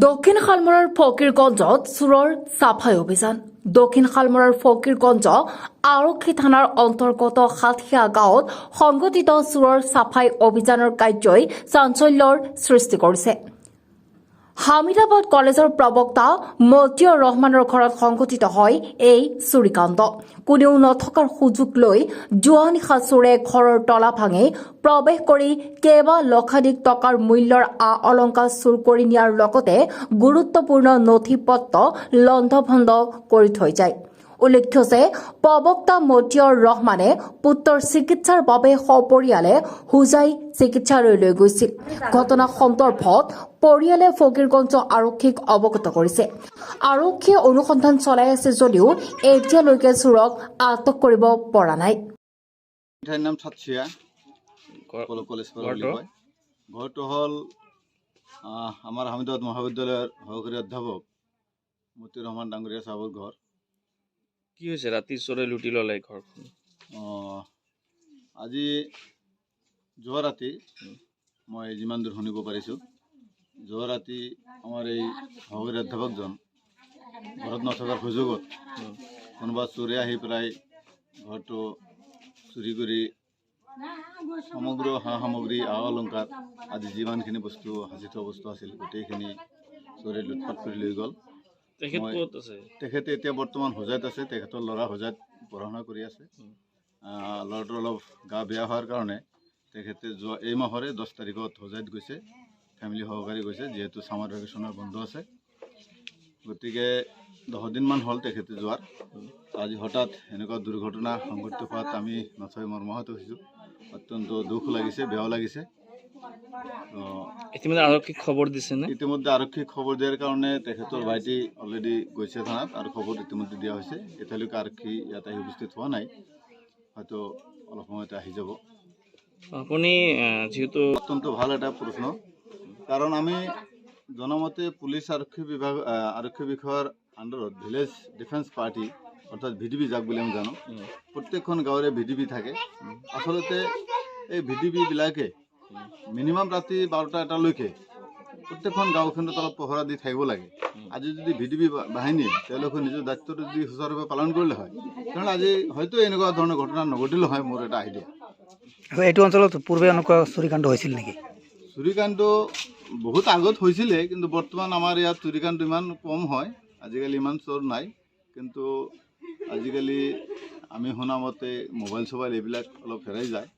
দক্ষিণ শালমৰাৰ ফকীৰগঞ্জত চোৰৰ চাফাই অভিযান। দক্ষিণ শালমৰাৰ ফকীৰগঞ্জ আৰক্ষী থানাৰ অন্তৰ্গত সাতখিয়া গাঁৱত সংগঠিত চোৰৰ চাফাই অভিযানৰ কাৰ্যই চাঞ্চল্যৰ সৃষ্টি কৰিছে। হামিদাবাদ কলেজৰ প্ৰবক্তা মতিউৰ ৰহমানৰ ঘৰত সংঘটিত হয় এই চুৰিকাণ্ড। কোনেও নথকাৰ সুযোগ লৈ যোৱা নিশা চোৰে ঘৰৰ তলা ভাঙি প্ৰৱেশ কৰি কেইবা লক্ষাধিক টকাৰ মূল্যৰ অলংকাৰ চুৰ কৰি নিয়াৰ লগতে গুৰুত্বপূৰ্ণ নথি পত্ৰ লণ্ডভণ্ড কৰি থৈ যায়। উল্লেখ্য যে প্ৰবক্তা মতিউৰ ৰহমানে পুত্ৰৰ চিকিৎসাৰ বাবে সপৰিয়ালে হোজাই চিকিৎসালয়লৈ গৈছিল। ঘটনা সন্দৰ্ভত পৰিয়ালে ফকীৰগঞ্জ আৰক্ষীক অৱগত কৰিছে। আৰক্ষীয়ে অনুসন্ধান চলাই আছে যদিও এতিয়ালৈকে চোৰক আটক কৰিব পৰা নাই। নাম সাতখিয়া কলেজ ঘৰটো হ'ল আমাৰ হামিদাবাদ মহাবিদ্যালয়ৰ সহকাৰী অধ্যাপক মতিউৰ ৰহমান ডাঙৰীয়া চাহাবৰ ঘৰ। কি হৈছে ৰাতি চোৰে লুটি ল'লে ঘৰখন? আজি যোৱা ৰাতি মই যিমান দূৰ শুনিব পাৰিছোঁ, যোৱা ৰাতি আমাৰ এই সহকাৰী অধ্যাপকজন ঘৰত নথকাৰ সুযোগত কোনোবা চোৰে আহি পেলাই ঘৰটো চুৰি কৰি সমগ্ৰ সা সামগ্ৰী অলংকাৰ আদি যিমানখিনি বস্তু সাঁচি থোৱা বস্তু আছিল গোটেইখিনি চোৰে লুটপাট কৰি লৈ গ'ল। তেখেতে এতিয়া বৰ্তমান হোজাইত আছে। তেখেতৰ ল'ৰা হোজাইত পঢ়া শুনা কৰি আছে। ল'ৰাটোৰ অলপ গা বেয়া হোৱাৰ কাৰণে তেখেতে যোৱা এই মাহৰে 10 তাৰিখত হোজাইত গৈছে, ফেমিলি সহকাৰে গৈছে, যিহেতু ছামাৰ ভেকেশ্যনৰ বন্ধ আছে। গতিকে 10 দিনমান হ'ল তেখেতে যোৱাৰ। আজি হঠাৎ এনেকুৱা দুৰ্ঘটনা সংঘটিত হোৱাত আমি নথৈ মৰ্মাহত হৈছোঁ। অত্যন্ত দুখ লাগিছে, বেয়াও লাগিছে। ইতিমধ্যে আৰক্ষীক খবৰ দিছেনে? ইতিমধ্যে আৰক্ষীক খবৰ দিয়াৰ কাৰণে তেখেতৰ ভাইটি অলৰেডি গৈছে থানাত আৰু খবৰ ইতিমধ্যে দিয়া হৈছে। এতিয়ালৈকে আৰক্ষী ইয়াত আহি উপস্থিত হোৱা নাই, হয়তো অলপ সময়তে আহি যাব। আপুনি যিহেতু অত্যন্ত ভাল এটা প্ৰশ্ন, কাৰণ আমি জনামতে পুলিচ আৰক্ষী বিষয়াৰ আণ্ডাৰত ভিলেজ ডিফেন্স পাৰ্টি অৰ্থাৎ VDP যাক বুলি আমি জানো, প্ৰত্যেকখন গাঁৱৰে VDP থাকে। আচলতে এই VDPবিলাকে মিনিমাম ৰাতি 12টা 1টালৈকে প্ৰত্যেকখন গাঁওখনত অলপ পহৰা দি থাকিব লাগে। আজি যদি VDP বাহিনী তেওঁলোকে নিজৰ দায়িত্বটো যদি সুচাৰুৰূপে পালন কৰিলে হয়, কাৰণ আজি হয়তো এনেকুৱা ধৰণৰ ঘটনা নঘটিলে হয়। মোৰ এটা আইডিয়া। এইটো অঞ্চলত পূৰ্বে এনেকুৱা চুৰিকাণ্ড হৈছিল নেকি? চুৰিকাণ্ড বহুত আগত হৈছিলে, কিন্তু বৰ্তমান আমাৰ ইয়াত চুৰিকাণ্ড ইমান কম হয়। আজিকালি ইমান চোৰ নাই, কিন্তু আজিকালি আমি শুনামতে মোবাইল চোবাইল এইবিলাক অলপ হেৰাই যায়।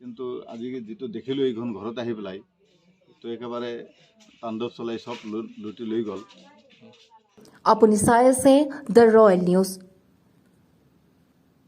কিন্তু আজি যিটো দেখিলোঁ এইখন ঘৰত আহি পেলাই, তো একেবাৰে তাণ্ডৱ চলাই চব লুটি লৈ গ'ল। আপুনি চাই আছে দ্য ৰয়েল নিউজ।